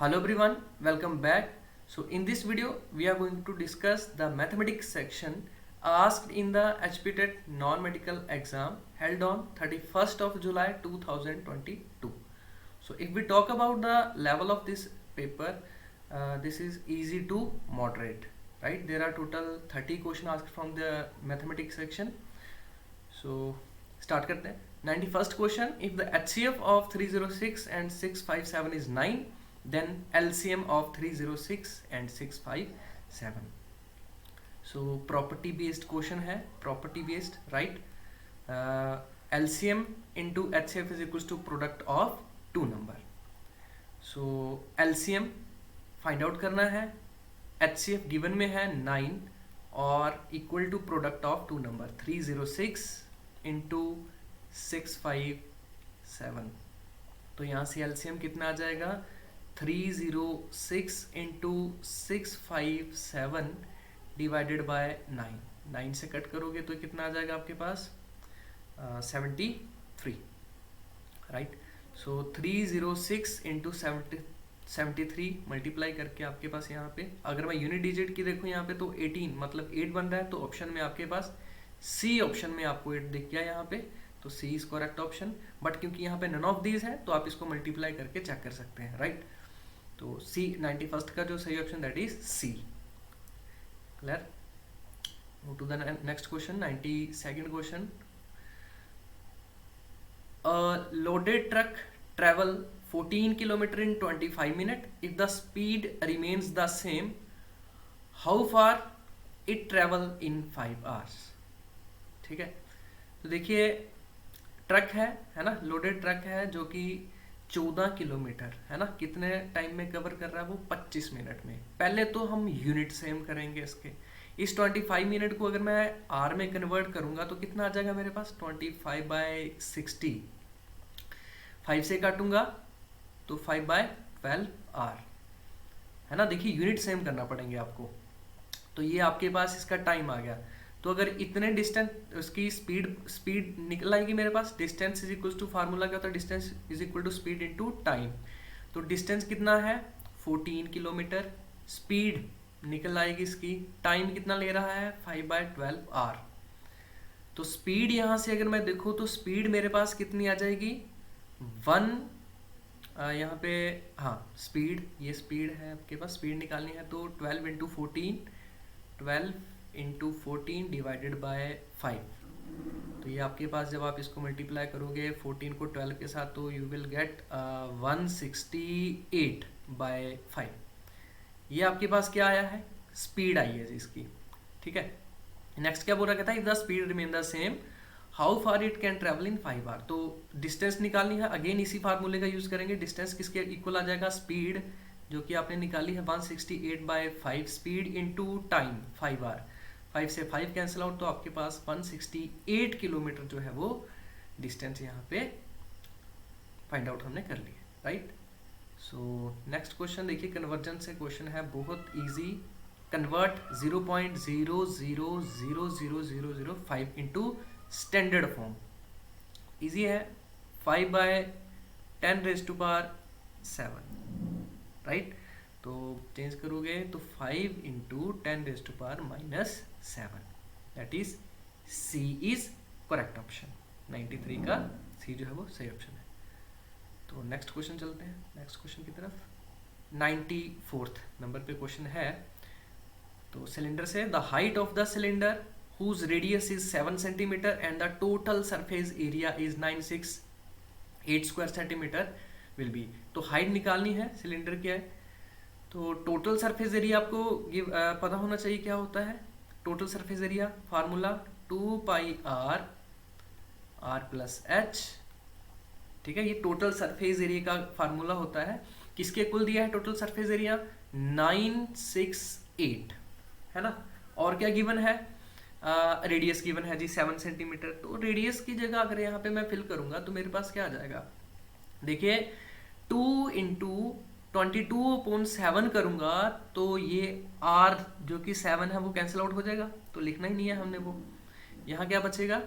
Hello everyone, welcome back. So in this video we are going to discuss the mathematics section asked in the HPTET non-medical exam held on 31st of July 2022. So if we talk about the level of this paper, this is easy to moderate, right? There are total 30 questions asked from the mathematics section. So start करते हैं. 91st question, if the HCF of 306 and 657 is 9, then LCM of 306 and 657. So property based question है, property based, right? LCM into HCF is equals to product of two number. So LCM find out करना है, HCF given में है 9 और equal to product of two number 306 into 657. तो यहाँ से LCM कितना आ जाएगा, 306 इंटू 657 डिवाइडेड बाय 9 से कट करोगे तो कितना आ जाएगा आपके पास 73, राइट. सो 306 इंटू 73 मल्टीप्लाई करके आपके पास यहाँ पे, अगर मैं यूनिट डिजिट की देखूँ यहाँ पे तो 18 मतलब 8 बन रहा है. तो ऑप्शन में आपके पास सी ऑप्शन में आपको 8 दिख गया यहाँ पे, तो सी इज करेक्ट ऑप्शन. बट क्योंकि यहाँ पे नन ऑफ दीज है तो आप इसको मल्टीप्लाई करके चेक कर सकते हैं, राइट. तो सी 91st का जो सही option that is C. Clear. Move to the next question. 92nd question. Loaded truck travel 14 kilometre in 25 minute. If the speed remains the same, how far it travel in 5 hours. ठीक है. तो देखिए truck है ना, loaded truck है जो कि 14 kilometre है ना, कितने टाइम में कवर कर रहा है वो 25 मिनट में. पहले तो हम यूनिट सेम करेंगे इसके. इस 25 मिनट को अगर मैं आर में कन्वर्ट करूंगा तो कितना आ जाएगा मेरे पास 25/60. 5 से काटूंगा तो 5/12 आर है ना. देखिए यूनिट सेम करना पड़ेंगे आपको. तो ये आपके पास इसका टाइम आ गया. तो अगर इतने डिस्टेंस उसकी स्पीड निकल आएगी मेरे पास, distance is equal to, formula क्या होता है, distance is equal to speed into time. तो डिस्टेंस कितना है 14 किलोमीटर, स्पीड निकल आएगी इसकी, टाइम कितना ले रहा है 5/12 आर. तो स्पीड यहाँ से अगर मैं देखूँ तो स्पीड मेरे पास कितनी आ जाएगी 1, यहाँ पे हाँ स्पीड, ये स्पीड है आपके पास, स्पीड निकालनी है तो 12 इंटू 14, 12 इंटू 14 डिवाइडेड बाय 5. तो ये आपके पास जब आप इसको मल्टीप्लाई करोगे 14 को 12 के साथ तो यू विल गेट 168/5. ये आपके पास क्या आया है, स्पीड आई है इसकी. ठीक है. नेक्स्ट क्या बोल रहा था, if the speed remain the same how far it can travel in 5 hour. तो डिस्टेंस निकालनी है, अगेन इसी फार्मूले का यूज करेंगे. डिस्टेंस किसके इक्वल आ जाएगा, स्पीड जो कि आपने निकाली है 168/5, स्पीड इनटू टाइम 5 आवर. 5 से 5 कैंसिल आउट तो आपके पास 168 किलोमीटर जो है वो डिस्टेंस यहाँ पे फाइंड आउट हमने कर लिया, राइट. सो नेक्स्ट क्वेश्चन देखिए, कन्वर्जन से क्वेश्चन है बहुत easy. Convert 0.000005 into standard form. Easy है, 5/10⁻7, राइट. तो चेंज करोगे तो 5 into 10⁻⁻7, that is C is correct option. 93 का सी जो है वो सही ऑप्शन है. तो नेक्स्ट क्वेश्चन चलते हैं, नेक्स्ट क्वेश्चन की तरफ. 94th नंबर पे क्वेश्चन है. तो सिलेंडर से the height of the cylinder whose radius is 7 cm and the total surface area is 968 square centimeter will be. तो हाइट निकालनी है, सिलेंडर क्या है. तो टोटल सरफेस एरिया आपको पता होना चाहिए क्या होता है. Total surface area formula 2πr r+h. ठीक है, ये टोटल सरफेस एरिया का फार्मूला होता है. किसके कुल दिया है टोटल सरफेस एरिया 968 है ना. और क्या गिवन है, रेडियस गिवन है जी 7 सेंटीमीटर. तो रेडियस की जगह अगर यहाँ पे मैं फिल करूंगा तो मेरे पास क्या आ जाएगा, देखिए 2 इंटू 22/7 करूंगा तो ये r जो कि 7 है वो कैंसिल आउट हो जाएगा, तो लिखना ही नहीं है हमने वो. यहाँ क्या बचेगा,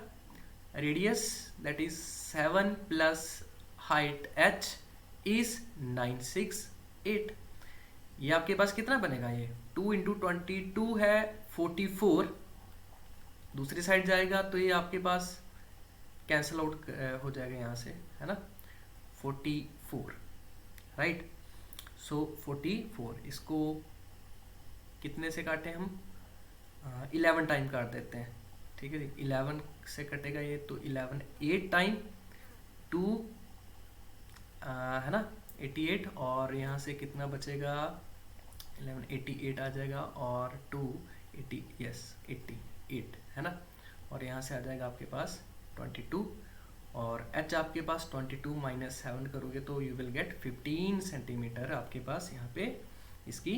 radius that is 7 plus height h is 968. ये आपके पास कितना बनेगा, ये 2 इंटू 22 है 44, दूसरी साइड जाएगा तो ये आपके पास कैंसिल आउट हो जाएगा यहाँ से, है ना, 44, राइट। सो 44, इसको कितने से काटें हम, 11 टाइम काट देते हैं, ठीक है जी, 11 से कटेगा ये, तो 11 8 टाइम 2 है ना 88, और यहाँ से कितना बचेगा, 11 88 आ जाएगा, और 2 80, यस 88 है ना, और यहाँ से आ जाएगा आपके पास 22, और h आपके पास 22 माइनस 7 करोगे तो यू विल गेट 15 सेंटीमीटर आपके पास यहाँ पे इसकी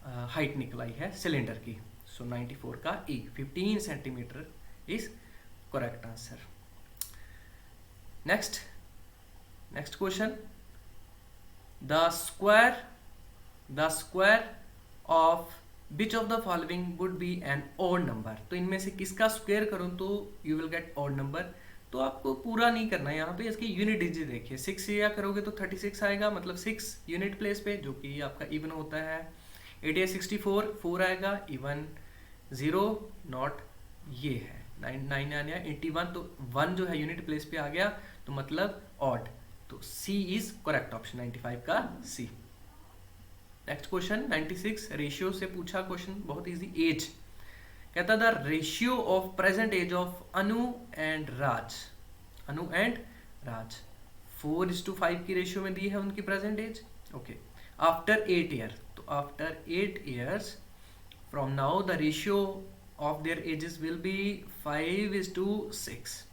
हाइट निकल आई है सिलेंडर की। सो 94 का E 15 centimetre is correct answer. Next question, the square of which of the following would be an odd number. तो इनमें से किसका स्क्वायर करूं तो you will get odd number. तो आपको पूरा नहीं करना है, यहाँ पे इसकी यूनिट डिजिट देखिए, 6 से या करोगे तो 36 आएगा, मतलब 6 यूनिट प्लेस पे, जो कि आपका इवन होता है। 88 64 4 आएगा, इवन 0 नॉट, ये है 9 आया 81, तो 1 जो है यूनिट प्लेस पे आ गया, तो मतलब ऑड, तो सी इज करेक्ट ऑप्शन 95 का सी। नेक्स्ट क्वेश्चन 96, रेशियो से पूछा क्वेश्चन, बहुत इजी। एज कहता the ratio of present age of Anu and Raj 4:5 की रेशियो में दी है उनकी present age. Okay, after 8 year, तो after 8 years from now the ratio of their ages will be 5:6।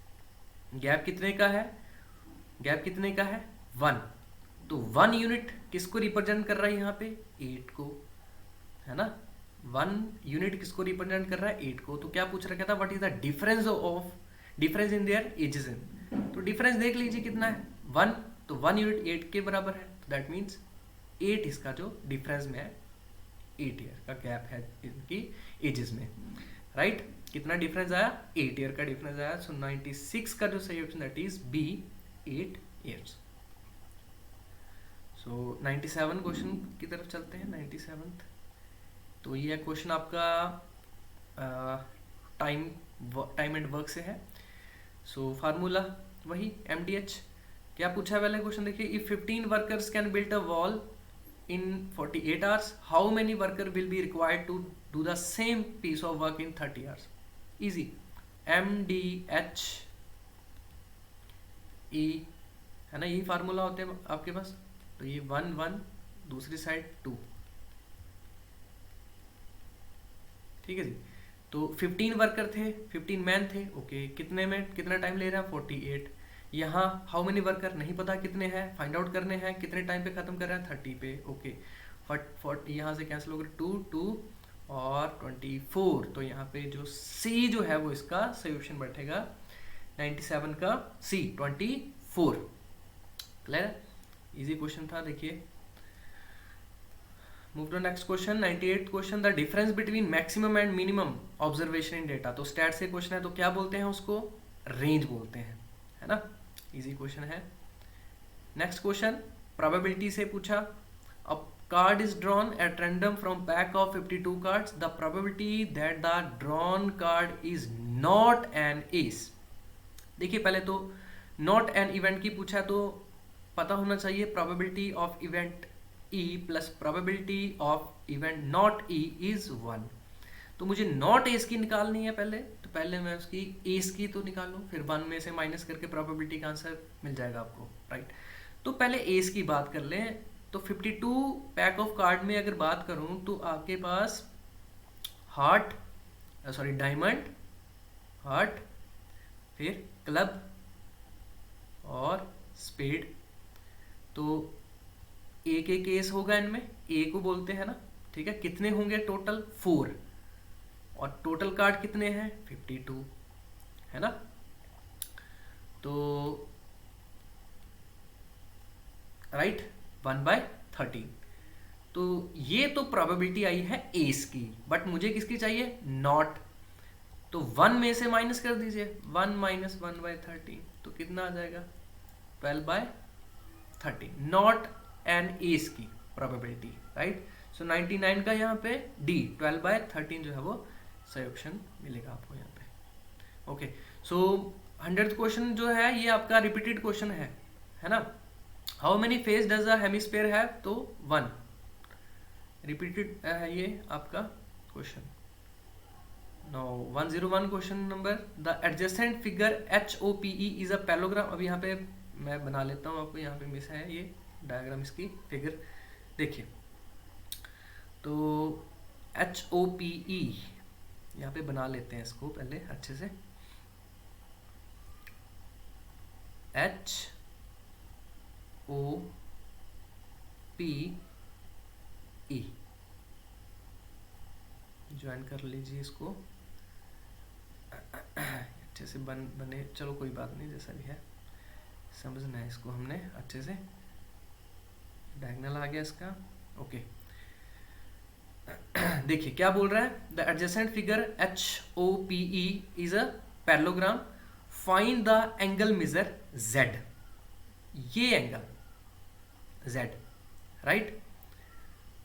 गैप कितने का है, 1। तो 1 यूनिट किसको रिप्रेजेंट कर रहा है यहाँ पे, 8 को, है ना, 1 यूनिट किसको रिप्रेजेंट कर रहा है, 8 को। तो क्या पूछ रखा था, what is the difference in their ages in. तो डिफरेंस देख लीजिए कितना है, 1, तो 1 यूनिट 8 के बराबर है, तो दैट मीन्स 8 इसका जो डिफरेंस में है, 8 ईयर का गैप है इनकी एजेस में, राइट। कितना डिफरेंस आया, 8 ईयर का डिफरेंस आया। सो 96 का जो सही option that is B, 8 years. So 97 question की तरफ चलते हैं। 97, तो ये क्वेश्चन आपका टाइम एंड वर्क से है। सो फार्मूला वही MDH। क्या पूछा है पहले क्वेश्चन देखिए, if 15 workers can build a wall in 48 hours, how many worker will be required to do the same piece of work in 30 hours? Easy, MDH E है ना, यही फार्मूला होते हैं आपके पास। तो ये 1 1, दूसरी साइड 2, ठीक है जी। तो 15 वर्कर थे, 15 मैन थे, ओके, कितने में कितना टाइम ले रहा है, 48। यहाँ हाउ मेनी वर्कर नहीं पता कितने हैं, फाइंड आउट करने हैं, कितने टाइम पे खत्म कर रहा है, 30 पे, ओके। फट यहाँ से कैंसिल हो गया, 2 और 24, तो यहाँ पे जो सी जो है वो इसका सही ऑप्शन बैठेगा 97 का सी, 24। क्लियर, इजी क्वेश्चन था। देखिए move to next question 98 question, the difference between maximum and minimum observation in data. तो स्टैट से क्वेश्चन है, तो क्या बोलते हैं उसको, रेंज बोलते हैं, है ना, इजी क्वेश्चन है। नेक्स्ट क्वेश्चन प्रोबेबिलिटी से पूछा, अ card is drawn at random from pack of 52 cards, the probability that the drawn card is not an S. देखिए पहले तो नॉट एन इवेंट की पूछा, तो पता होना चाहिए probability of event E plus probability of event not E is 1। तो मुझे नॉट एस की निकालनी है पहले, तो पहले मैं उसकी एस की तो निकाल लूँ, फिर 1 में से माइनस करके प्रोबेबिलिटी का आंसर मिल जाएगा आपको, राइट। तो पहले एस की बात कर लें, तो 52 पैक ऑफ कार्ड में अगर बात करूँ तो आपके पास डायमंड, हार्ट, फिर क्लब और स्पेड। तो एक केस होगा इनमें, ए को बोलते हैं ना, ठीक है। कितने होंगे टोटल, 4, और टोटल कार्ड कितने हैं, 52, है ना। तो राइट 1/13। तो ये तो प्रोबेबिलिटी आई है एस की, बट मुझे किसकी चाहिए, नॉट। तो 1 में से माइनस कर दीजिए, 1 माइनस 1/13, तो कितना आ जाएगा, 12/13, नॉट एन एस की प्रोबेबिलिटी, राइट। सो 99 का यहाँ पे डी 12/13 जो है वो सही ऑप्शन मिलेगा आपको यहाँ पे। ओके, सो 100th क्वेश्चन जो है ये आपका रिपीटेड क्वेश्चन है ना। How many face does a hemisphere have, तो 1 रिपीटेड है ये आपका question. No 101 question number, the adjacent figure HOPE is a parallelogram. अब यहाँ पे मैं बना लेता हूँ, आपको यहाँ पे मिस है ये डायग्राम, इसकी फिगर देखिए। तो HOPE यहाँ पे बना लेते हैं इसको पहले अच्छे से। HOPE ज्वाइन कर लीजिए इसको अच्छे से बने, चलो कोई बात नहीं, जैसा भी है समझना है इसको हमने अच्छे से। डायगोनल आ गया इसका। ओके, देखिए क्या बोल रहा है, the adjacent figure HOPE is a parallelogram, find the angle measure Z। ये एंगल Z, राइट।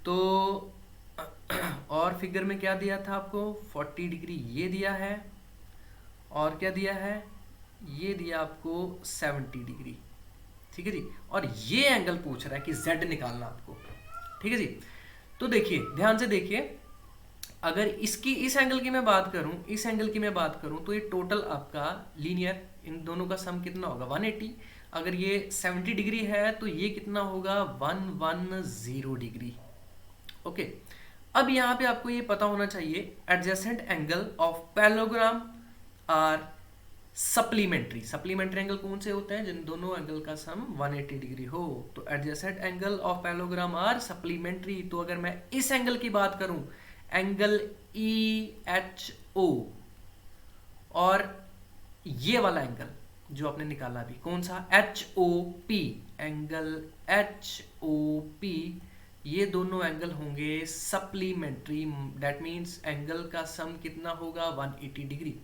तो और फिगर में क्या दिया था आपको, 40 डिग्री ये दिया है, और क्या दिया है, ये दिया आपको 70 डिग्री, ठीक है जी। और ये एंगल पूछ रहा है कि Z निकालना आपको, ठीक है जी। तो देखिए ध्यान से देखिए, अगर इसकी इस एंगल की मैं बात करूं, इस एंगल की मैं बात करूं, तो ये टोटल आपका लीनियर, इन दोनों का सम कितना होगा 180। अगर ये 70 डिग्री है तो ये कितना होगा 110 डिग्री। ओके, अब यहाँ पे आपको ये पता होना चाहिए adjacent angle of parallelogram are supplementary. Supplementary angle कौन से होते हैं, जिन दोनों एंगल का सम 180 डिग्री हो। तो adjacent angle of parallelogram are supplementary. तो अगर मैं इस एंगल की बात करूं, एंगल EHO, और ये वाला एंगल जो आपने निकाला अभी कौन सा HOP, एंगल HOP, ये दोनों एंगल होंगे सप्लीमेंट्री। दैट मीन्स एंगल का सम कितना होगा 180 डिग्री।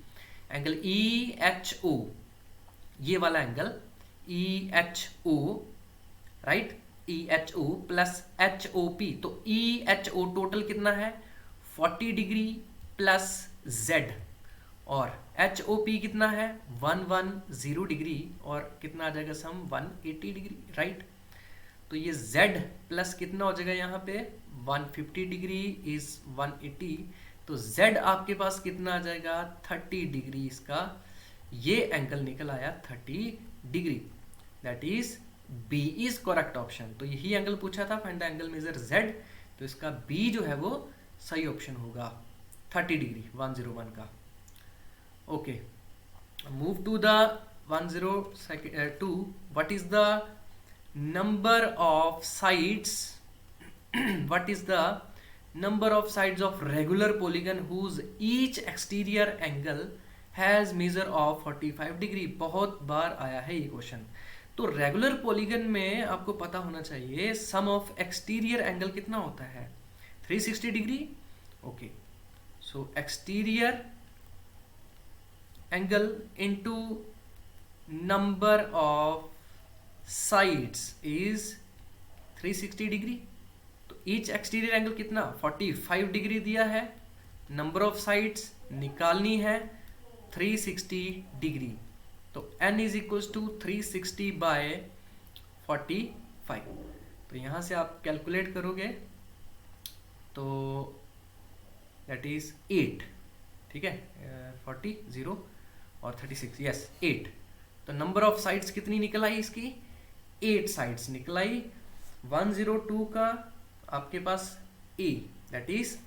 एंगल EHO, ये वाला angle EHO, right, EHO plus HOP, तो EHO टोटल कितना है 40 डिग्री प्लस Z, और HOP कितना है 110 डिग्री, और कितना आ जाएगा सम 180 डिग्री, राइट। तो ये Z प्लस कितना हो जाएगा यहाँ पे 150 डिग्री इज 180, तो Z आपके पास कितना आ जाएगा 30 डिग्री। इसका ये एंगल निकल आया 30 degree, that is B is correct option. तो यही एंगल पूछा था, find the angle measure Z, तो इसका B जो है वो सही ऑप्शन होगा 30 डिग्री 101 का। Okay, move to the 102, what is the number of sides what is the number of sides of regular polygon whose each exterior angle has measure of 45 degree। बहुत बार आया है ये क्वेश्चन। तो रेगुलर पॉलीगन में आपको पता होना चाहिए सम ऑफ एक्सटीरियर एंगल कितना होता है 360 degree. Okay, so exterior angle into number of sides is 360 degree. तो ईच एक्सटीरियर एंगल कितना 45 डिग्री दिया है, नंबर ऑफ साइड्स निकालनी है 360 डिग्री। तो n is equals to 360 by 45। तो यहाँ से आप कैलकुलेट करोगे तो दैट इज 8, ठीक है, 40 0 और 36, यस 8। तो नंबर ऑफ साइड्स कितनी निकल आई इसकी 8 साइड्स निकल आई। 102 का आपके पास A, दैट इज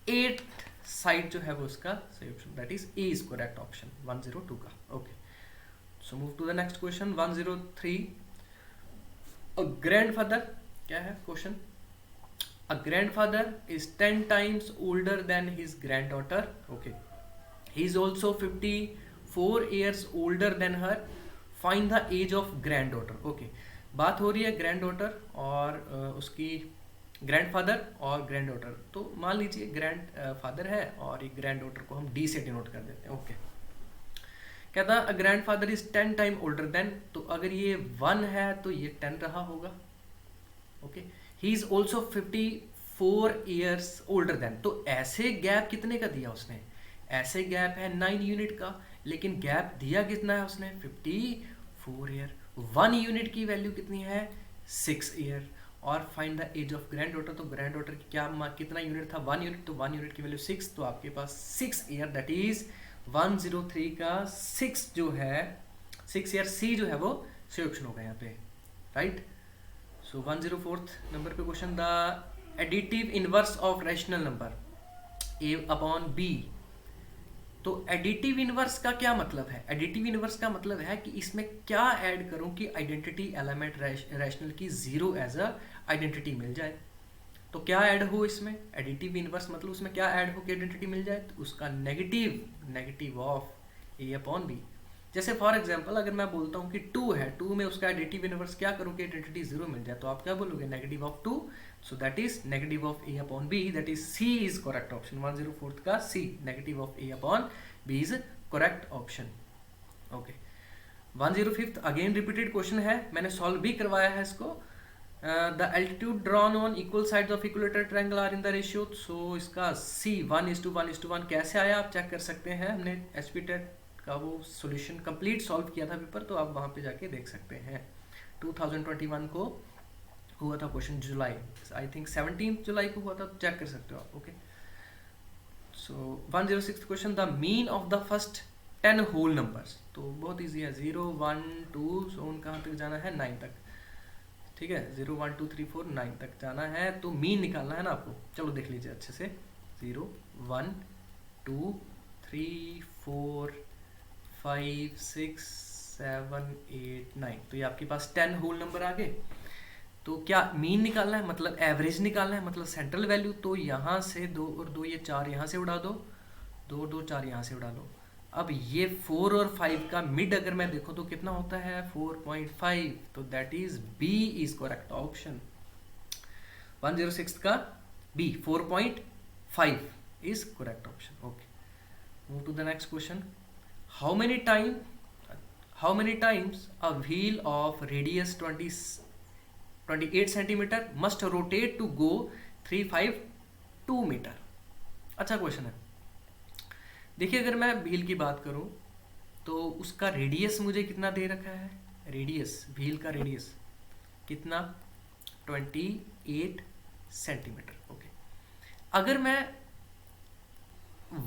8 साइड जो है वो उसका सही option, that is A is correct option 102 का। Okay, so move to the next question 103। A grandfather, क्या है क्वेश्चन, a grandfather is 10 times older than his granddaughter. Okay, he is also 54 years older than her, find the age of granddaughter. Okay, बात हो रही है granddaughter और उसकी grandfather और ग्रैंडडॉटर। तो मान लीजिए ग्रैंडफादर है और एक ग्रैंडडॉटर को हम D से डिनोट कर देते हैं। ओके, कहता है grandfather is 10 time older than, तो अगर ये 1 है तो ये 10 रहा होगा। Okay, he is also 4 years older than, तो ऐसे गैप कितने का दिया उसने, ऐसे गैप है 9 यूनिट का, लेकिन गैप दिया कितना है उसने 54 ईयर। 1 यूनिट की वैल्यू कितनी है 6 ईयर। और find the age of granddaughter, तो ग्रैंड डॉटर की क्या कितना यूनिट था 1 यूनिट, तो 1 यूनिट की वैल्यू 6, तो आपके पास 6 ईयर, दैट इज 103 का 6 जो है 6 ईयर, सी जो है वो सी ऑप्शन होगा यहाँ पे, राइट। सो 104th नंबर पे question, the additive inverse of rational number A upon B. तो एडिटिव इनवर्स का क्या मतलब है, एडिटिव इनवर्स का मतलब है कि इसमें क्या ऐड करूं कि आइडेंटिटी एलिमेंट रैशनल की 0 एज अ आइडेंटिटी मिल जाए। तो क्या ऐड हो इसमें, एडिटिव इनवर्स मतलब उसमें क्या ऐड हो कि आइडेंटिटी मिल जाए, तो उसका negative of A upon B. जैसे फॉर एग्जांपल अगर मैं बोलता हूँ कि 2 है, 2 में उसका एडिटिव इनवर्स क्या करूँ कि आइडेंटिटी 0 मिल जाए, तो आप क्या बोलोगे negative of 2, so that is negative of A upon B, that is C is correct option. 104th का C, negative of A upon B is correct option. Okay, 105th again repeated question है, मैंने solve भी करवाया है इसको। The altitude drawn on equal sides of equilateral triangle are in the ratio, so इसका C 1:1:1 कैसे आया आप चेक कर सकते हैं, हमने एसपी टेट का वो सॉल्यूशन कंप्लीट सॉल्व किया था पेपर, तो आप वहाँ पे जाके देख सकते हैं। 2021 को हुआ था क्वेश्चन, जुलाई आई थिंक 17 जुलाई को हुआ था, चेक कर सकते हो आप। Okay, so 106th question, the mean of the first 10 whole numbers, तो बहुत इजी है, 0 1 2 सो कहाँ तक जाना है 9 तक, ठीक है, 0 1 2 3 4 9 तक जाना है, तो मीन निकालना है ना आपको। चलो देख लीजिए अच्छे से, 0 1 2 3 4 5 6 7 8 9, तो ये आपके पास 10 होल नंबर आ गए। तो क्या मीन निकालना है, मतलब एवरेज निकालना है, मतलब सेंट्रल वैल्यू, तो यहाँ से 2 और 2 ये 4 यहाँ से उड़ा दो, 2 2 4 यहाँ से उड़ा लो। अब ये 4 और 5 का मिड अगर मैं देखूँ तो कितना होता है 4.5, तो that is B is correct option. 106 का B 4.5 is correct option. Okay, move to the next question, how many times a wheel of radius 28 centimeter must rotate to go 352 meter। अच्छा क्वेश्चन है। देखिए अगर मैं व्हील की बात करूं तो उसका रेडियस मुझे कितना दे रखा है, रेडियस व्हील का रेडियस कितना 28 सेंटीमीटर। ओके, अगर मैं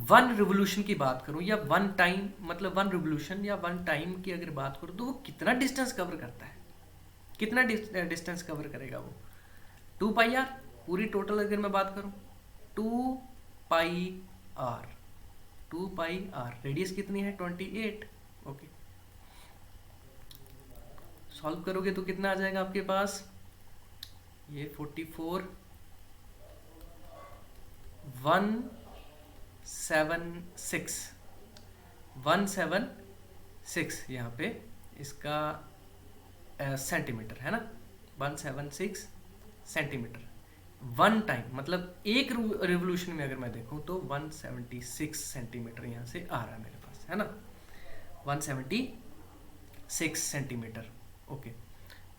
1 रिवोल्यूशन की बात करूं या 1 टाइम, मतलब 1 रिवोल्यूशन या 1 टाइम की अगर बात करूं तो वो कितना डिस्टेंस कवर करता है, कितना डिस्टेंस कवर करेगा वो 2 पाई आर, पूरी टोटल अगर मैं बात करूं 2 पाई आर, 2 पाई आर, रेडियस कितनी है 28। ओके, सॉल्व करोगे तो कितना आ जाएगा आपके पास, ये 44 176 यहाँ पे इसका सेंटीमीटर है ना, 176 सेंटीमीटर 1 टाइम, मतलब एक रिवोल्यूशन में अगर मैं देखूँ तो 176 सेंटीमीटर यहाँ से आ रहा है मेरे पास, है ना, 176 सेंटीमीटर। ओके,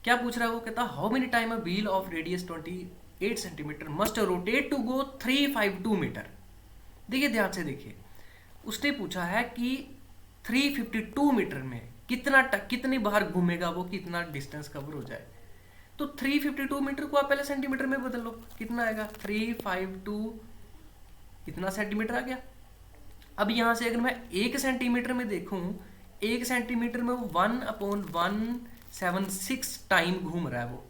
क्या पूछ रहा है वो, कहता how many time a wheel of radius 28 centimetre must rotate to go 352 metre. देखिए ध्यान से देखिए, उसने पूछा है कि 352 मीटर में कितनी बार घूमेगा वो, कितना डिस्टेंस कवर हो जाए। तो 352 मीटर को आप पहले सेंटीमीटर में बदल लो, कितना आएगा 352, इतना सेंटीमीटर आ गया। अब यहाँ से अगर मैं 1 सेंटीमीटर में देखूँ, 1 सेंटीमीटर में वो 1/176 टाइम घूम रहा है वो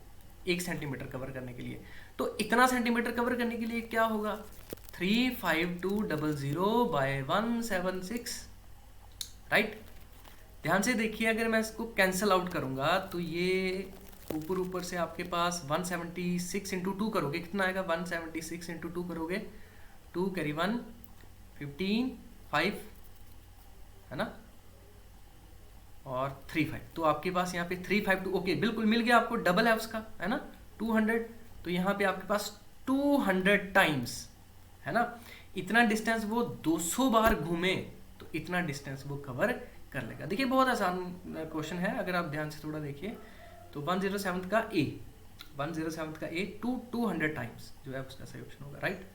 1 सेंटीमीटर कवर करने के लिए। तो इतना सेंटीमीटर कवर करने के लिए क्या होगा 35200 बाय 176, राइट। ध्यान से देखिए, अगर मैं इसको कैंसिल आउट करूंगा तो ये ऊपर से आपके पास 176 इंटू 2 करोगे कितना आएगा, 176 इंटू 2 करोगे 2 कैरी 1 15 5 है ना, और 35, तो आपके पास यहाँ पे 352। ओके, बिल्कुल मिल गया आपको, डबल है उसका, है ना 200, तो यहाँ पे आपके पास 200 टाइम्स है ना, इतना डिस्टेंस वो 200 बार घूमे तो इतना डिस्टेंस वो कवर कर लेगा। देखिए बहुत आसान क्वेश्चन है, अगर आप ध्यान से थोड़ा देखिए तो 107 का ए 107 का ए 200 टाइम्स जो है उसका सही ऑप्शन होगा, right.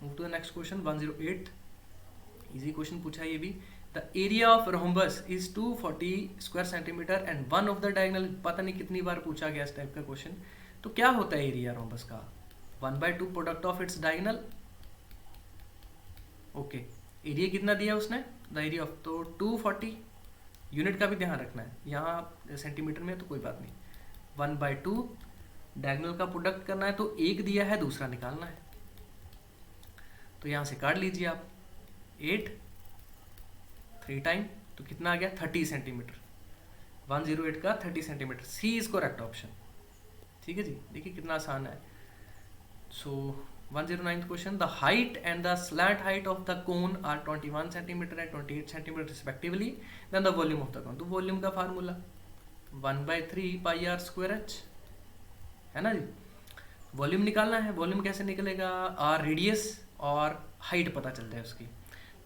Move to the next question 108। Easy question पूछा है ये भी। The area of rhombus is 240 square centimetre and one of the diagonal, पता नहीं कितनी बार पूछा गया इस टाइप का क्वेश्चन। तो क्या होता है एरिया रोम्बस का? 1/2 product of its diagonal. Okay, area कितना दिया उसने? द एरिया ऑफ, तो 240, यूनिट का भी ध्यान रखना है, यहाँ सेंटीमीटर में तो कोई बात नहीं। 1/2 डायगोनल का प्रोडक्ट करना है, तो एक दिया है, दूसरा निकालना है। तो यहाँ से काट लीजिए आप 8, 3 टाइम, तो कितना आ गया? 30 सेंटीमीटर। 108 का 30 centimetre, C is correct option. ठीक है जी, देखिए कितना आसान है। So 109th question, the height and the slant height of the cone are 21 centimetre and 28 centimetre respectively, then the volume of the cone. तो वॉल्यूम का formula 1/3 pi R square H, है ना जी। वॉल्यूम निकालना है, वॉल्यूम कैसे निकलेगा? Are radius और height पता चल जाए उसकी।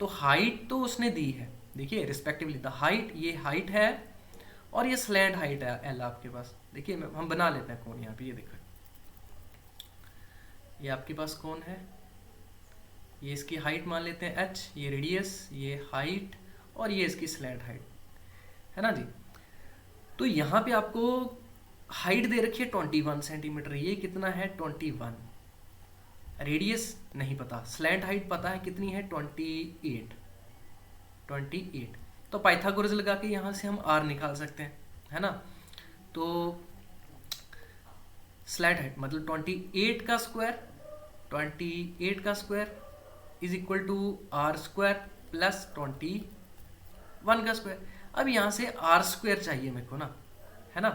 तो हाइट तो उसने दी है, देखिए रिस्पेक्टिवली द हाइट, ये हाइट है और ये स्लैंट हाइट है एल आपके पास। देखिए हम बना लेते हैं कोन यहाँ पे, ये देखो ये आपके पास कौन है, ये इसकी हाइट मान लेते हैं h, ये रेडियस, ये हाइट और ये इसकी स्लैंट हाइट, है ना जी। तो यहाँ पे आपको हाइट दे रखी है 21 सेंटीमीटर, ये कितना है? 21। रेडियस नहीं पता, स्लैंट हाइट पता है कितनी है? 28। तो पाइथागोरस लगा के यहाँ से हम r निकाल सकते हैं, है ना। तो स्लैंट हाइट मतलब 28 का square is equal to R square plus 21 का स्क्वायर। अब यहाँ से आर स्क्वायर चाहिए मेरे को ना, है ना।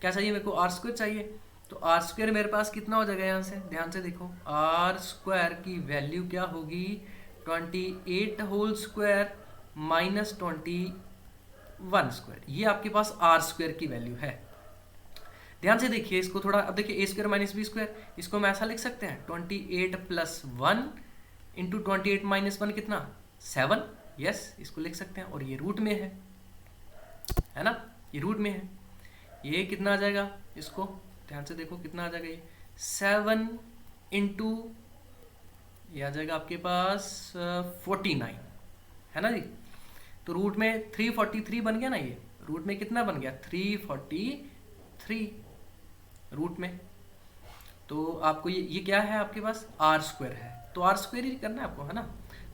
क्या चाहिए मेरे को? आर स्क्वायर चाहिए। तो आर स्क्वायर मेरे पास कितना हो जाएगा? यहाँ से ध्यान से देखो, आर स्क्वायर की वैल्यू क्या होगी? 28 होल स्क्वायर माइनस 21 स्क्वायर, ये आपके पास आर स्क्वायर की वैल्यू है। ध्यान से देखिए इसको थोड़ा, अब देखिए ए स्क्वायर माइनस बी स्क्वायर, इसको हम ऐसा लिख सकते हैं 28 प्लस 1 इंटू 28 माइनस 1 कितना? 7। यस, इसको लिख सकते हैं। और ये रूट में है ना, ये रूट में है। ये कितना आ जाएगा? इसको ध्यान से देखो कितना आ जाएगा, ये 7 इंटू, ये आ जाएगा आपके पास 49, है ना जी। तो रूट में 343 बन गया ना, ये रूट में कितना बन गया? 343 रूट में। तो आपको ये क्या है आपके पास? आर स्क्वायर है, तो आर स्क्वायर ही करना है आपको, है ना।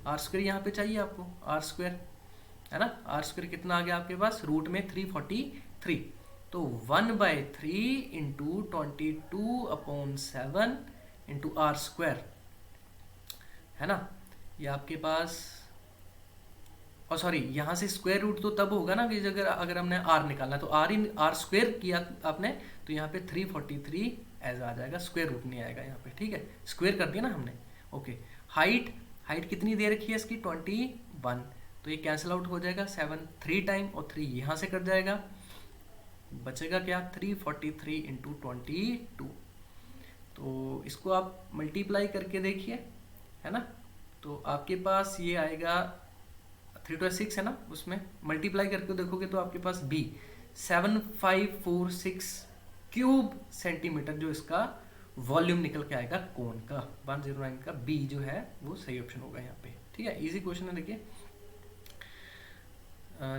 आर स्क्वायर यहाँ पे चाहिए आपको, आर स्क्वायर, है ना। आर स्क्वायर कितना आ गया आपके पास? रूट में 343, तो 1/3 इंटू 22/7 इंटू आर स्क्वायर, है ना। ये आपके पास, और सॉरी यहाँ से स्क्वायर रूट तो तब होगा ना कि अगर हमने आर निकालना है, तो आर स्क्वायर किया आपने, तो यहाँ पे 343 ऐसा आ जाएगा, स्क्वायर रूट नहीं आएगा यहाँ पे, ठीक है। स्क्वायर कर दिया ना हमने। ओके, हाइट कितनी दे रखी है इसकी? 21, तो ये कैंसिल आउट हो जाएगा, 7 3 टाइम और 3 यहाँ से कट जाएगा, बचेगा क्या? 343 इंटू 22। तो इसको आप मल्टीप्लाई करके देखिए, है ना। तो आपके पास ये आएगा 3 to 6 है ना, उसमें मल्टीप्लाई करके देखोगे तो आपके पास बी 7546 क्यूब सेंटीमीटर जो इसका वॉल्यूम निकल के आएगा कोन का। 109 का बी जो है वो सही ऑप्शन होगा यहाँ पे, ठीक है। इजी क्वेश्चन है, देखिए।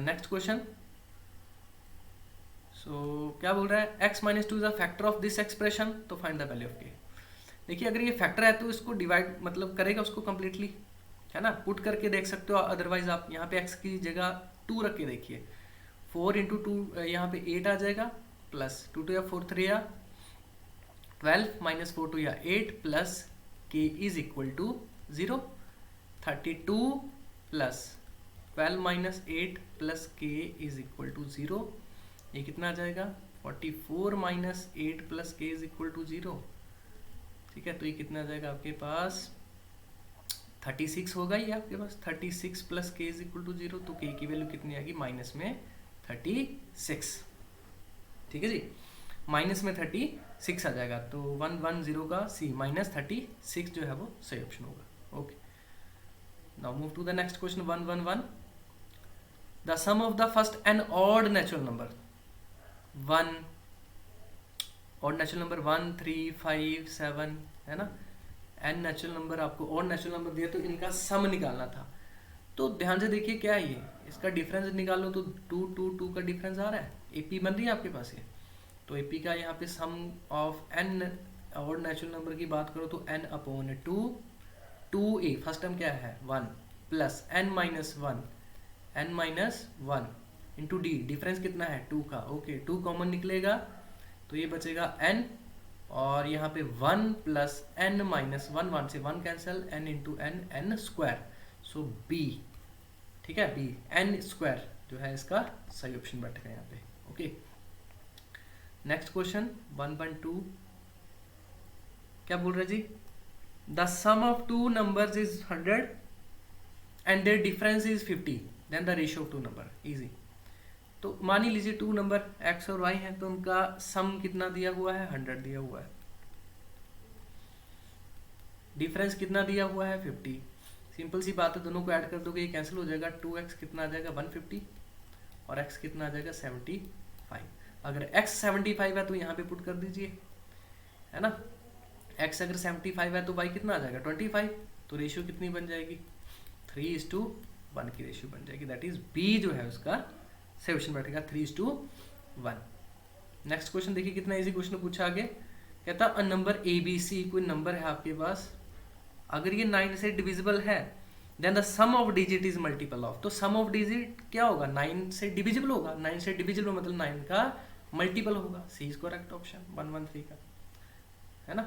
नेक्स्ट क्वेश्चन, सो क्या बोल रहा है? x - 2 is a factor of this expression, तो find the value of k। देखिए अगर ये फैक्टर है तो इसको डिवाइड मतलब करेगा उसको कम्प्लीटली, है ना। पुट करके देख सकते हो, अदरवाइज आप यहाँ पे x की जगह 2 रख के देखिए। 4 इंटू 2 यहाँ पे 8 आ जाएगा, प्लस 2 2 या 4 3 या 12 माइनस 4 2 या 8 plus k is equal to 0। 32 plus 12 minus 8 plus k is equal to 0, ये कितना आ जाएगा? 44 minus 8 plus k is equal to 0, ठीक है। तो ये कितना आ जाएगा आपके पास? 36 होगा ये आपके पास। 36 plus k is equal to 0, तो k की वैल्यू कितनी आएगी? माइनस में 36, ठीक है जी। माइनस में 36 आ जाएगा, तो 110 का सी माइनस 36 जो है वो सही ऑप्शन होगा। Okay, now move to the next question 111। The sum of the first and odd natural number 1 odd natural number 1 3 5 7 है ना, n नेचुरल नंबर आपको ऑड नेचुरल नंबर दिया तो इनका सम निकालना था। तो ध्यान से देखिए क्या है ये, इसका डिफरेंस निकालो तो 2 2 2 का डिफरेंस आ रहा है, एपी बन रही है आपके पास ये। तो एपी का यहाँ पे sum of n odd natural number की बात करो तो n upon 2 2a first term क्या है 1 plus n minus 1 into D, difference कितना है 2 का, ओके 2 कॉमन निकलेगा तो ये बचेगा n, और यहाँ पे 1 प्लस n माइनस 1 से 1 cancel, n into n square, so b, ठीक है b n स्क्वायर जो है इसका सही ऑप्शन बैठेगा यहाँ पे। ओके नेक्स्ट क्वेश्चन 1.2 क्या बोल रहे जी, the sum of two numbers is 100 and their difference is 50 then the ratio of two number, easy. तो मान ही लीजिए टू नंबर x और y हैं तो उनका सम कितना दिया हुआ है 100 दिया हुआ है, डिफरेंस कितना दिया हुआ है 50। सिंपल सी बात है, दोनों को ऐड कर दोगे ये कैंसिल हो जाएगा, 2x कितना आ जाएगा 150 और x कितना आ जाएगा 75। अगर x 75 है तो यहाँ पे पुट कर दीजिए, है ना, x अगर 75 है तो y कितना आ जाएगा 25, तो रेशियो कितनी बन जाएगी 3:1 की रेशियो बन जाएगी, दैट इज b जो है उसका सही ऑप्शन बैठेगा 3:1। नेक्स्ट क्वेश्चन देखिए कितना इजी क्वेश्चन पूछा आगे, कहता अ नंबर ABC, कोई नंबर है आपके पास, अगर ये 9 से डिविजिबल है then the sum of digit is multiple of, तो सम ऑफ डिजिट क्या होगा 9 से डिविजिबल होगा, 9 से डिविजिबल मतलब 9 का मल्टीपल होगा, सी इज करेक्ट ऑप्शन 113 का, है ना।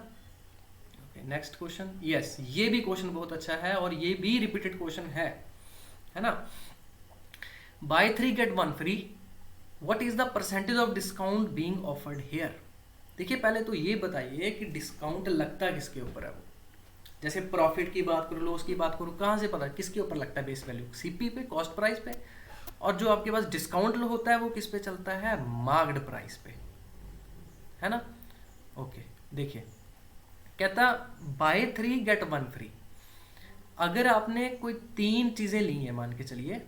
ओके नेक्स्ट क्वेश्चन, यस ये भी क्वेश्चन बहुत अच्छा है और ये भी रिपीटेड क्वेश्चन है ना। Buy 3 get 1 free. What is the percentage of discount being offered here? देखिए पहले तो ये बताइए कि डिस्काउंट लगता किसके ऊपर है वो, जैसे प्रॉफिट की बात करो, लॉस की बात करो, कहाँ से पता किसके ऊपर लगता है, बेस वैल्यू सीपी पे, कॉस्ट प्राइस पे, और जो आपके पास डिस्काउंट होता है वो किस पे चलता है मार्क्ड प्राइस पे, है ना। ओके देखिए कहता बाय 3 get 1 फ्री, अगर आपने कोई 3 चीजें ली हैं, मान के चलिए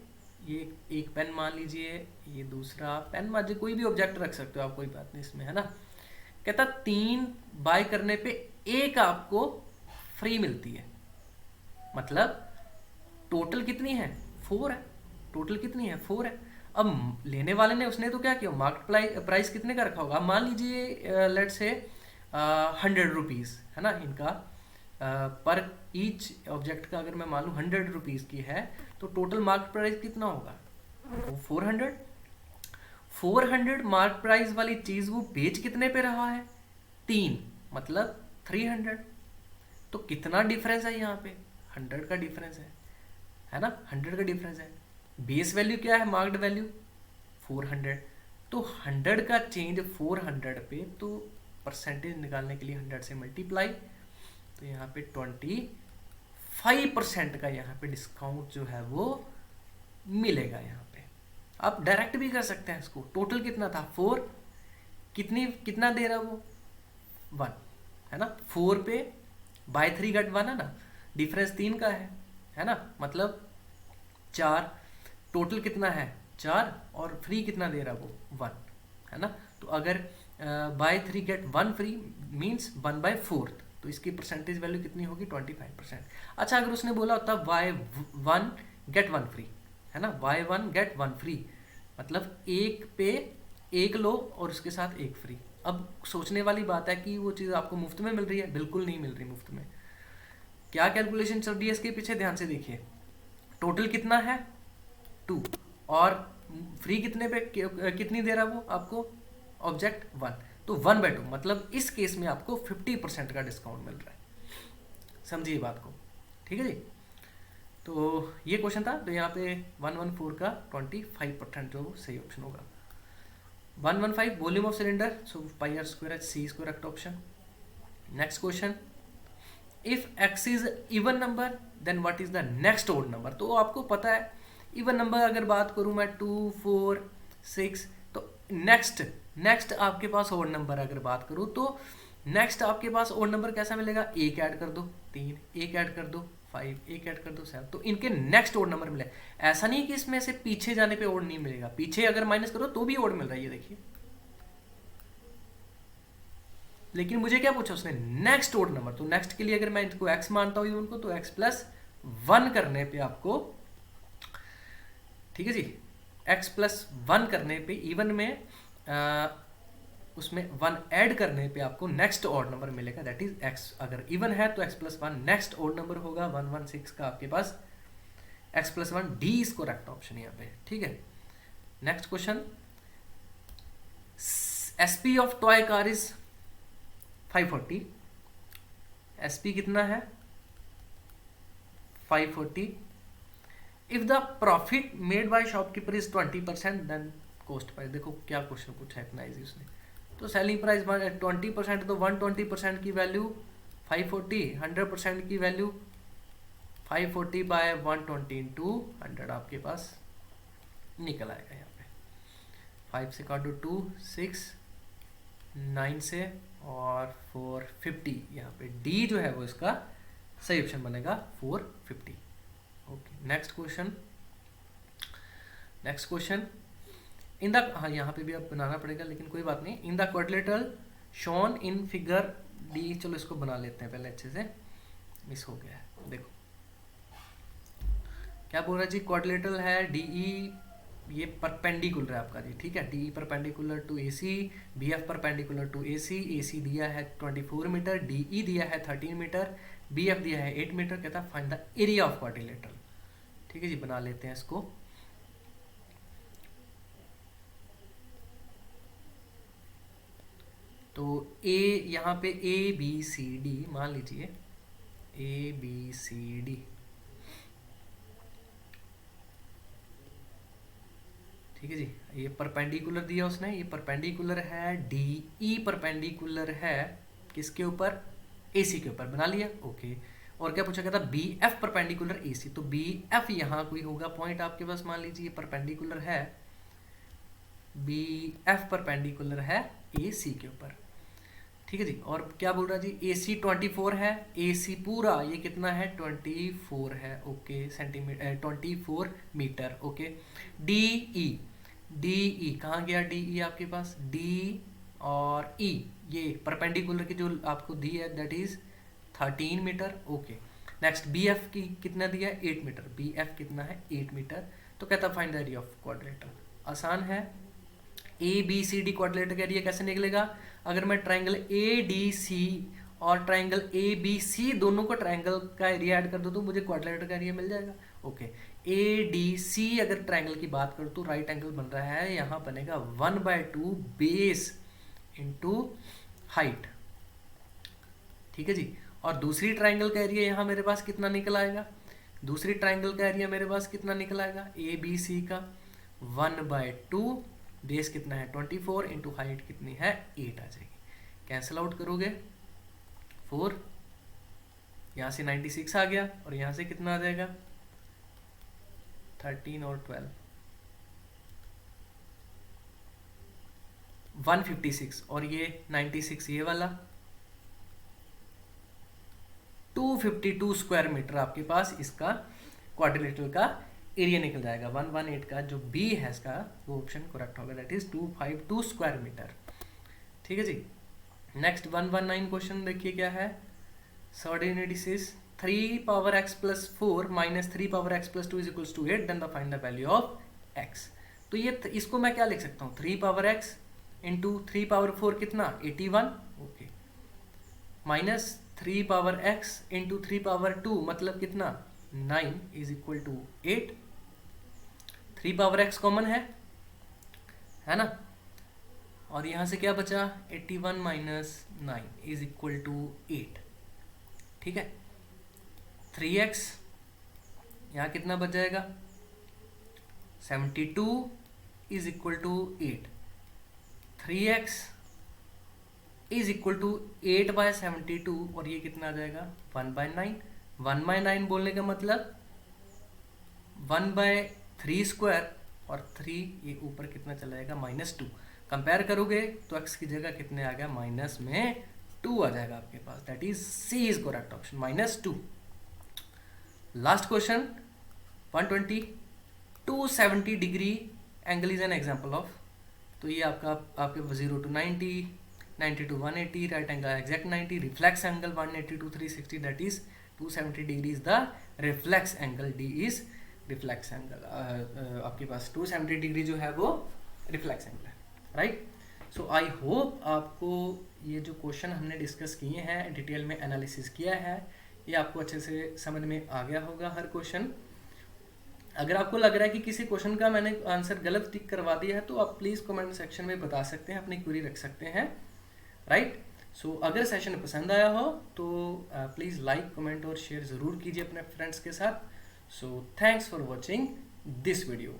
ये एक पेन मान लीजिए, ये दूसरा पेन मान लीजिए, कोई भी ऑब्जेक्ट रख सकते हो आप, कोई बात नहीं इसमें, है ना। कहता 3 बाय करने पे एक आपको फ्री मिलती है, मतलब टोटल कितनी है 4 है, टोटल कितनी है 4 है। अब लेने वाले ने उसने तो क्या किया, मार्केट प्राइस कितने का रखा होगा, मान लीजिए लेट से 100 रुपीज़ है ना इनका, पर ईच ऑब्जेक्ट का अगर मैं मान लूँ 100 रुपीज़ की है तो टोटल मार्केट प्राइस कितना होगा वो 400 मार्केट प्राइस वाली चीज़ वो बेच कितने पे रहा है 3, मतलब 300, तो कितना डिफरेंस है यहाँ पे 100 का डिफरेंस है ना, 100 का डिफरेंस है। बेस वैल्यू क्या है मार्केट वैल्यू 400, तो 100 का चेंज 400 पे, तो परसेंटेज निकालने के लिए 100 से मल्टीप्लाई, तो यहाँ पे 25% का यहाँ पे डिस्काउंट जो है वो मिलेगा। यहाँ पे आप डायरेक्ट भी कर सकते हैं इसको, टोटल कितना था 4, कितना दे रहा वो 1 है ना, 4 पे बाय 3 गेट 1 है ना, डिफरेंस 3 का है ना, मतलब 4, टोटल कितना है 4 और फ्री कितना दे रहा वो 1 है ना। तो अगर बाय 3 गेट 1 फ्री मीन्स 1/4, तो इसकी परसेंटेज वैल्यू कितनी होगी 25%। अच्छा अगर उसने बोला होता बाय 1 गेट 1 फ्री है ना, बाय 1 गेट 1 फ्री मतलब एक पे एक लो और उसके साथ एक फ्री। अब सोचने वाली बात है कि वो चीज़ आपको मुफ्त में मिल रही है, बिल्कुल नहीं मिल रही मुफ्त में। क्या कैलकुलेशन चल रही है इसके पीछे, ध्यान से देखिए, टोटल कितना है 2 और फ्री कितने पे कितनी दे रहा वो आपको ऑब्जेक्ट 1, तो 1/2 मतलब इस केस में आपको 50% का डिस्काउंट मिल रहा है, समझिए बात को, ठीक है जी। तो ये क्वेश्चन था, तो यहाँ पे 114 का 25% जो सही ऑप्शन होगा। 115 volume of cylinder, so pi R square C is correct option. Next question, if x is even number then what is the next odd number. तो आपको पता है इवन नंबर अगर बात करूँ मैं 2 4 6, तो नेक्स्ट आपके पास ओड नंबर अगर बात करूँ तो नेक्स्ट आपके पास ओड नंबर कैसा मिलेगा, एक ऐड कर दो 3, एक ऐड कर दो 5, एक ऐड कर दो 7, तो इनके नेक्स्ट ओड नंबर मिले। ऐसा नहीं कि इसमें से पीछे जाने पे ओड नहीं मिलेगा, पीछे अगर माइनस करो तो भी ओड मिल रहा है, ये देखिए लेकिन मुझे क्या पूछा उसने, नेक्स्ट ओड नंबर। तो नेक्स्ट के लिए अगर मैं इनको x मानता हूँ इवन को, तो x प्लस 1 करने पे आपको, ठीक है जी, x प्लस 1 करने पे इवन में उसमें 1 ऐड करने पे आपको नेक्स्ट ऑड नंबर मिलेगा, दैट इज x। अगर इवन है तो x plus 1 next odd number होगा 116 का आपके पास, x plus 1 D is correct option यहाँ पे, ठीक है। Next question, SP of toy car is 540, SP कितना है 540। If the profit made by shopkeeper is 20% then cost price. देखो क्या क्वेश्चन पूछा है, इतना इजी उसने। तो सेलिंग प्राइस 20%, तो 120% की वैल्यू 540, 100% की वैल्यू 540 बाय 120 इंटू 100 आपके पास निकल आएगा यहाँ पे। 5 से काटो 2, 6, 9 से और 450, यहाँ पे डी जो है वो इसका सही ऑप्शन बनेगा 450। Okay, next question in the, हाँ यहाँ पे भी अब बनाना पड़ेगा लेकिन कोई बात नहीं। In the quadrilateral shown in figure D, चलो इसको बना लेते हैं पहले अच्छे से, मिस हो गया है। देखो क्या बोल रहा है जी, क्वाड्रिलेटरल है डीई, ये परपेंडिकुलर है आपका जी, ठीक है। DE perpendicular to AC, BF perpendicular to AC, AC दिया है 24 मीटर, डीई दिया है 13 मीटर, बीएफ दिया है 8 मीटर। कहता है find the area of quadrilateral, ठीक है जी, बना लेते हैं इसको। तो ए यहाँ पे ABCD मान लीजिए, ABCD, ठीक है जी। ये परपेंडिकुलर दिया उसने, ये परपेंडिकुलर है, DE परपेंडिकुलर है किसके ऊपर, AC के ऊपर, बना लिया। ओके, और क्या पूछा, कहता BF परपेंडिकुलर AC, तो BF यहाँ कोई होगा पॉइंट आपके पास, मान लीजिए परपेंडिकुलर है, BF परपेंडिकुलर है AC के ऊपर, ठीक है जी। और क्या बोल रहा है जी, AC 24 है, AC पूरा ये कितना है 24 है, okay, centimetre 24 metre, okay. DE कहाँ गया, DE आपके पास, D और E ये परपेंडिकुलर की जो आपको दी है that is 13 metre, okay. Next BF की कितना दिया है 8 मीटर, BF कितना है 8 मीटर। तो कहता find the area of quadrilateral, आसान है। ABCD क्वाड्रिलेटरल का एरिया कैसे निकलेगा, अगर मैं ट्राइंगल ADC और ट्राइंगल ABC दोनों को ट्राइंगल का एरिया ऐड कर दूं तो मुझे क्वाड्रिलेटरल का एरिया मिल जाएगा, ओके। ADC अगर ट्राइंगल की बात करूं तो राइट एंगल बन रहा है, यहाँ बनेगा 1/2 बेस इंटू हाइट, ठीक है जी। और दूसरी ट्राइंगल का एरिया यहाँ मेरे पास कितना निकल आएगा, दूसरी ट्राइंगल का एरिया मेरे पास कितना निकल आएगा ABC का 1/2, बेस कितना है 24 इंटू हाइट कितनी है 8 आ जाएगी। कैंसिल आउट करोगे 4, यहाँ से 96 आ गया और यहाँ से कितना आ जाएगा 13 और 12, 156, और ये 96 ये वाला 252 स्क्वायर मीटर आपके पास इसका क्वाड्रिलेटरल का एरिया निकल जाएगा। 118 का जो बी है इसका वो ऑप्शन करेक्ट होगा, दैट इज 252 स्क्वायर मीटर, ठीक है जी। नेक्स्ट 119 क्वेश्चन देखिए क्या है, सर्डिनेटिस 3 power x plus 4 minus 3 power x plus 2 is equals to 8, then the find the value of x। तो ये इसको मैं क्या लिख सकता हूँ, 3 पावर x इंटू 3 पावर 4 कितना 81, okay, minus 3 power x into 3 power 2 मतलब कितना 9 is equal to 8। 3 power x common है ना, और यहाँ से क्या बचा 81 माइनस 9 इज इक्वल टू 8, ठीक है। 3x यहाँ कितना बच जाएगा 72 is equal to 8, 3x is equal to 8/72 और ये कितना आ जाएगा 1/9। 1/9 बोलने का मतलब 1/3 स्क्वायर और 3 ये ऊपर कितना चला जाएगा -2। कंपेयर करोगे तो x की जगह कितने आ गया माइनस में 2 आ जाएगा आपके पास, that is C is correct option -2। Last question 120 270 degree angle is an example of, तो ये आपका आपके 0 to 90 90 to 180, right angle exact 90, reflex angle 180 to 360, that is 270 degree is the reflex angle, D is reflex angle. आपके पास 270 degree जो है वो reflex angle है, right. So I hope आपको ये जो क्वेश्चन हमने डिस्कस किए हैं, डिटेल में एनालिसिस किया है, ये आपको अच्छे से समझ में आ गया होगा हर क्वेश्चन. अगर आपको लग रहा है कि किसी क्वेश्चन का मैंने आंसर गलत टिक करवा दिया है तो आप प्लीज़ कमेंट सेक्शन में बता सकते हैं, अपनी क्वेरी रख सकते हैं, राइट. सो अगर सेशन पसंद आया हो तो प्लीज़ लाइक, कमेंट और शेयर ज़रूर कीजिए अपने फ्रेंड्स के साथ. So thanks for watching this video.